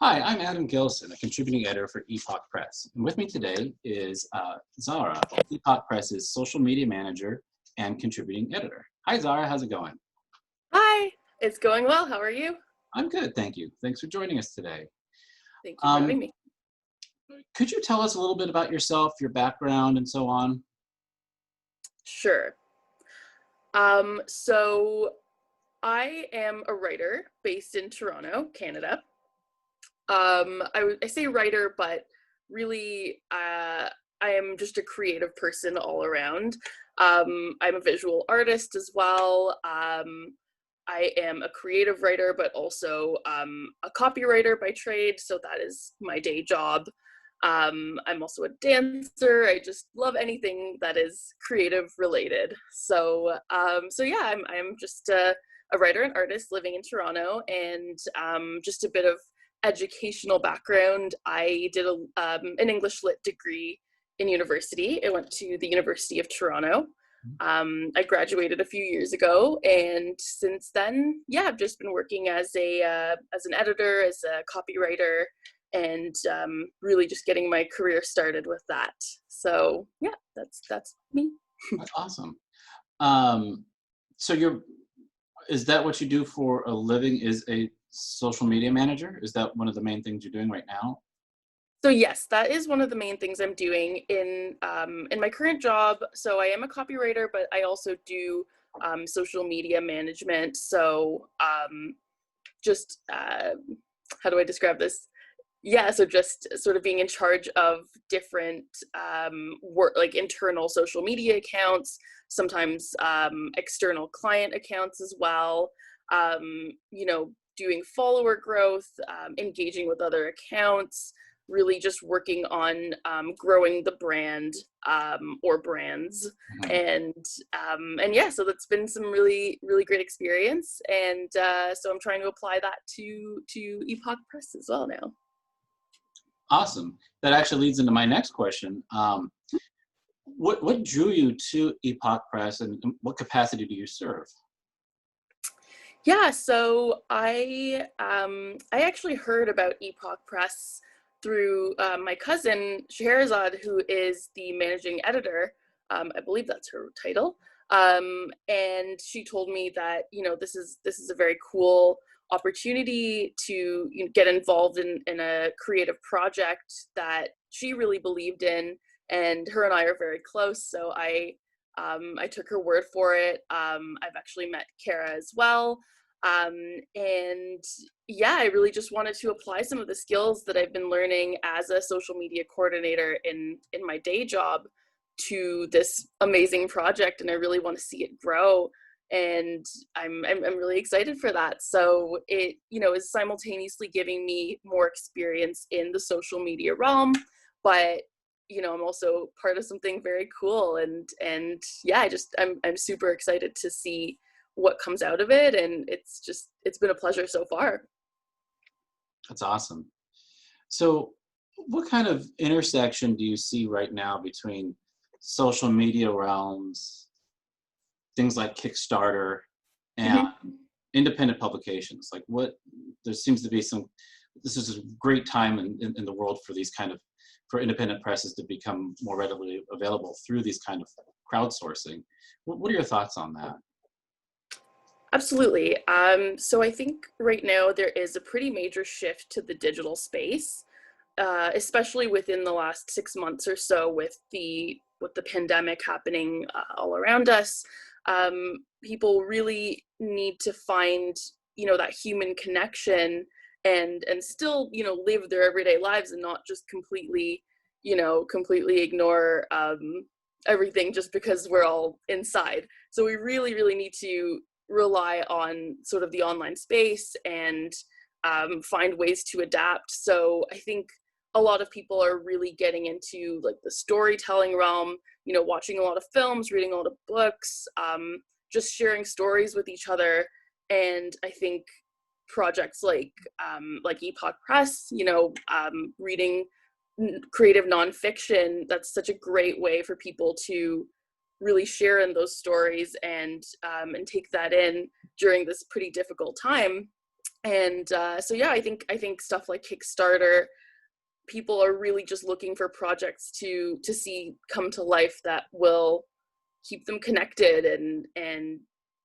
Hi, I'm Adam Gilson, a contributing editor for Epoch Press. And with me today is Zahrah, Epoch Press's social media manager and contributing editor. Hi, Zahrah, how's it going? Hi, it's going well. How are you? I'm good, thank you. Thanks for joining us today. Thank you for Um, having me. could you tell us a little bit about yourself, your background, and so on? Sure. So I am a writer based in Toronto, Canada. I say writer, but really, I am just a creative person all around. I'm a visual artist as well. I am a creative writer, but also a copywriter by trade. So that is my day job. I'm also a dancer. I just love anything that is creative related. So yeah, I'm just a writer and artist living in Toronto, and just a bit of educational background. I did an English lit degree in university. I went to the University of Toronto. I graduated a few years ago, and since then, yeah, I've just been working as an editor, as a copywriter, and really just getting my career started with that. So yeah, that's me. That's awesome. So is that what you do for a living, is a social media manager? Is that one of the main things you're doing right now? So yes, that is one of the main things I'm doing in my current job. So I am a copywriter, but I also do social media management. So just how do I describe this? Yeah, so just sort of being in charge of different work, like internal social media accounts, sometimes external client accounts as well. Doing follower growth, engaging with other accounts, really just working on growing the brand or brands, Mhm. and yeah, so that's been some really great experience, and so I'm trying to apply that to Epoch Press as well now. Awesome. That actually leads into my next question. What drew you to Epoch Press, and what capacity do you serve? Yeah, so I actually heard about Epoch Press through my cousin Scheherazade, who is the managing editor. I believe that's her title. And she told me that this is a very cool opportunity to get involved in a creative project that she really believed in, and her and I are very close. So I took her word for it. I've actually met Kara as well. And yeah, I really just wanted to apply some of the skills that I've been learning as a social media coordinator in my day job to this amazing project, and I really want to see it grow. And I'm really excited for that. So it is simultaneously giving me more experience in the social media realm, but I'm also part of something very cool, and yeah, I'm super excited to see what comes out of it, and it's been a pleasure so far. That's awesome. So, what kind of intersection do you see right now between social media realms, things like Kickstarter, and Hmm. independent publications? Like, there seems to be this is a great time in the world for for independent presses to become more readily available through these kind of crowdsourcing. What are your thoughts on that? Absolutely. So I think right now there is a pretty major shift to the digital space, especially within the last 6 months or so with the pandemic happening all around us. People really need to find that human connection, and still live their everyday lives, and not just completely ignore everything just because we're all inside. So we really need to rely on sort of the online space, and find ways to adapt. So I think a lot of people are really getting into like the storytelling realm, watching a lot of films, reading a lot of books, just sharing stories with each other. And I think projects like Epoch Press, reading creative nonfiction, that's such a great way for people to really share in those stories, and take that in during this pretty difficult time. And so yeah, I think stuff like Kickstarter, people are really just looking for projects to see come to life that will keep them connected and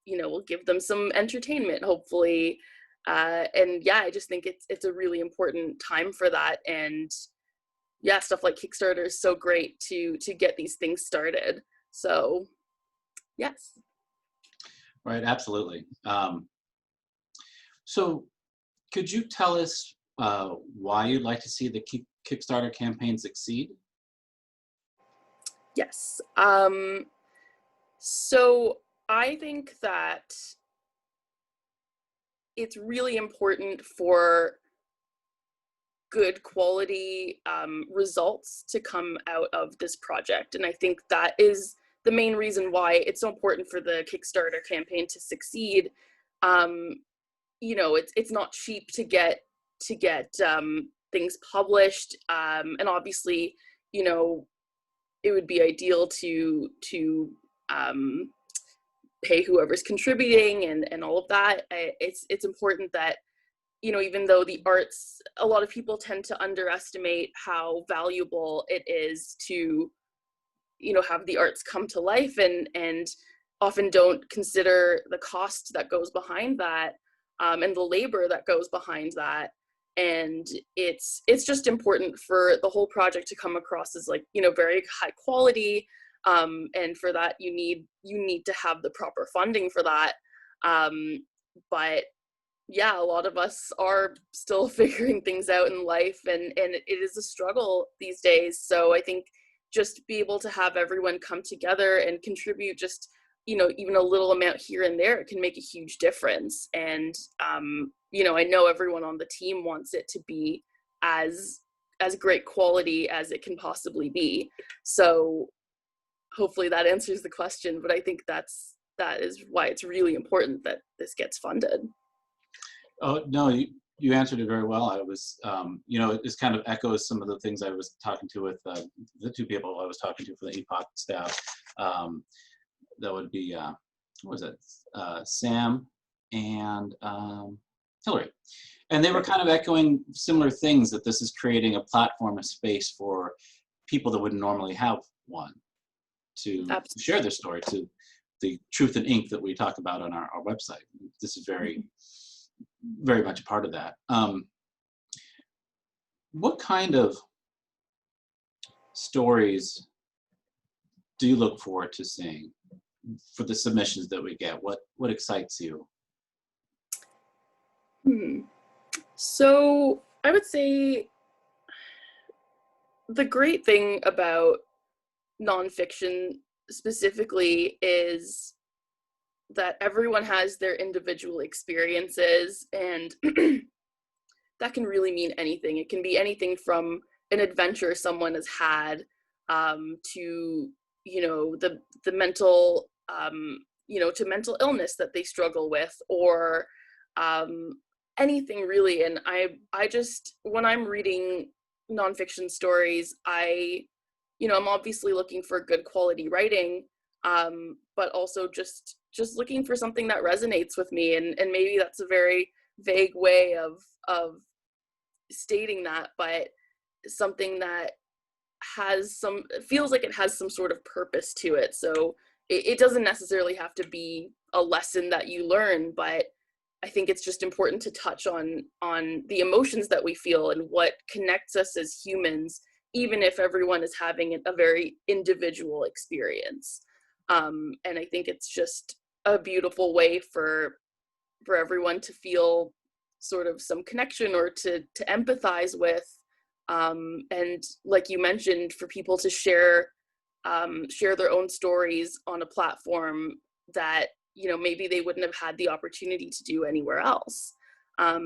you know, will give them some entertainment, hopefully. And yeah, I just think it's a really important time for that. And yeah, stuff like Kickstarter is so great to get these things started. So yes. Right, absolutely. So could you tell us why you'd like to see the Kickstarter campaign succeed? Yes. So I think that it's really important for good quality results to come out of this project. And I think that is the main reason why it's so important for the Kickstarter campaign to succeed. Um, you know, it's not cheap to get things published, and obviously, you know, it would be ideal to pay whoever's contributing and all of that. It's important that, you know, even though the arts, a lot of people tend to underestimate how valuable it is to, you know, have the arts come to life, and often don't consider the cost that goes behind that, and the labor that goes behind that. And it's just important for the whole project to come across as, like, you know, very high quality, and for that you need to have the proper funding for that. But yeah, a lot of us are still figuring things out in life, and it is a struggle these days. So I think just be able to have everyone come together and contribute, just, you know, even a little amount here and there, it can make a huge difference. And you know, I know everyone on the team wants it to be as great quality as it can possibly be. So hopefully that answers the question, but I think that is why it's really important that this gets funded. Oh, no, you answered it very well. I was, you know, this kind of echoes some of the things I was talking to with the two people I was talking to for the Epoch staff. That would be, what was it, Sam and Hillary. And they were kind of echoing similar things, that this is creating a platform, a space for people that wouldn't normally have one to Absolutely. share their story, to the truth in ink that we talk about on our website. This is very, very much a part of that. What kind of stories do you look forward to seeing for the submissions that we get? What excites you? So I would say the great thing about nonfiction specifically is that everyone has their individual experiences, and that can really mean anything. It can be anything from an adventure someone has had, to, you know, the mental, you know, to mental illness that they struggle with, or anything really. And I just, when I'm reading nonfiction stories, you know, I'm obviously looking for good quality writing, but also just looking for something that resonates with me. And maybe that's a very vague way of stating that, but something that feels like it has some sort of purpose to it. So it doesn't necessarily have to be a lesson that you learn, but I think it's just important to touch on the emotions that we feel and what connects us as humans, even if everyone is having a very individual experience. And I think it's just a beautiful way for everyone to feel sort of some connection, or to empathize with, and like you mentioned, for people to share their own stories on a platform that, you know, maybe they wouldn't have had the opportunity to do anywhere else.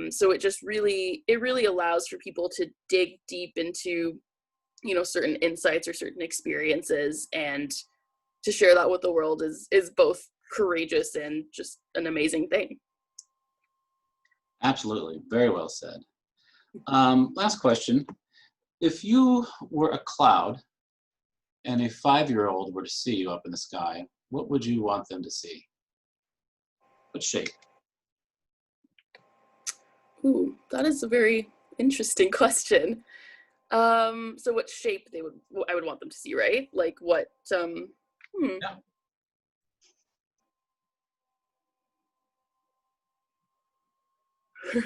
So it really allows for people to dig deep into, you know, certain insights or certain experiences, and to share that with the world is both courageous and just an amazing thing. Absolutely, very well said. Last question. If you were a cloud and a 5-year-old were to see you up in the sky, what would you want them to see? What shape? Ooh, that is a very interesting question. So what shape I would want them to see, right? Like what, hmm. Yeah.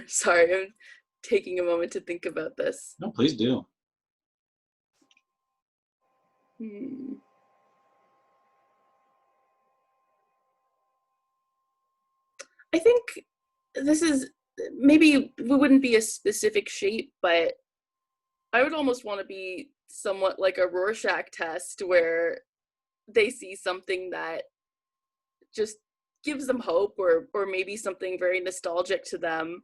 Sorry, I'm taking a moment to think about this. No, please do. Hmm. I think this is maybe we wouldn't be a specific shape, but I would almost want to be somewhat like a Rorschach test where they see something that just gives them hope or maybe something very nostalgic to them.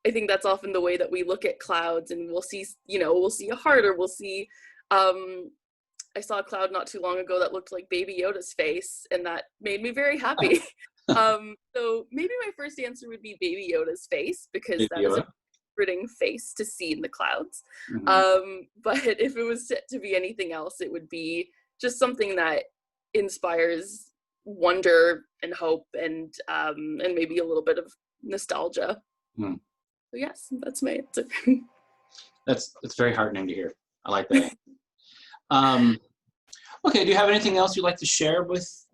I think that's often the way that we look at clouds, and we'll see, we'll see a heart, or we'll see I saw a cloud not too long ago that looked like Baby Yoda's face, and that made me very happy. So maybe my first answer would be Baby Yoda's face, because Baby that is a Yoda. comforting face to see in the clouds. Mhm. But if it was to be anything else, it would be just something that inspires wonder and hope, and maybe a little bit of nostalgia. Hmm. So yes, that's my answer. That's very heartening to hear. I like that. Okay, do you have anything else you'd like to share with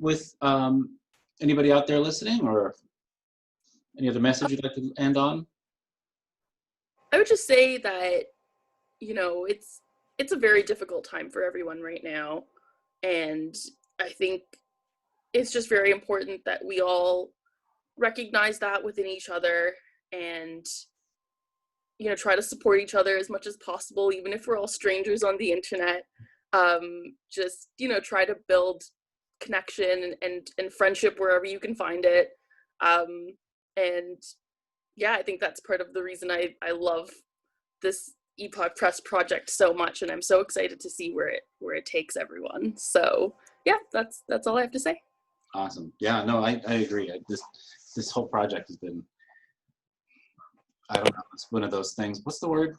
anybody out there listening, or any other message you'd like to end on? I would just say that it's a very difficult time for everyone right now, and I think it's just very important that we all recognize that within each other, and try to support each other as much as possible, even if we're all strangers on the internet. Just try to build connection and friendship wherever you can find it. And yeah, I think that's part of the reason I love this Epoch Press project so much, and I'm so excited to see where it takes everyone. So yeah, that's all I have to say. Awesome. Yeah, no, I agree. This whole project has been, I don't know, it's one of those things. What's the word?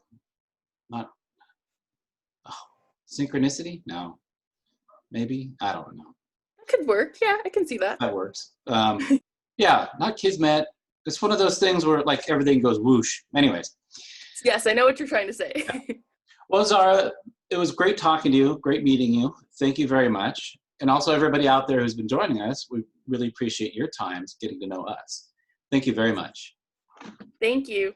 Not oh, synchronicity? No, maybe, I don't know. That could work. Yeah, I can see that. That works. Yeah, not kismet. It's one of those things where like everything goes whoosh. Anyways. Yes, I know what you're trying to say. Yeah. Well, Zahrah, it was great talking to you. Great meeting you. Thank you very much. And also everybody out there who's been joining us, we really appreciate your times getting to know us. Thank you very much. Thank you.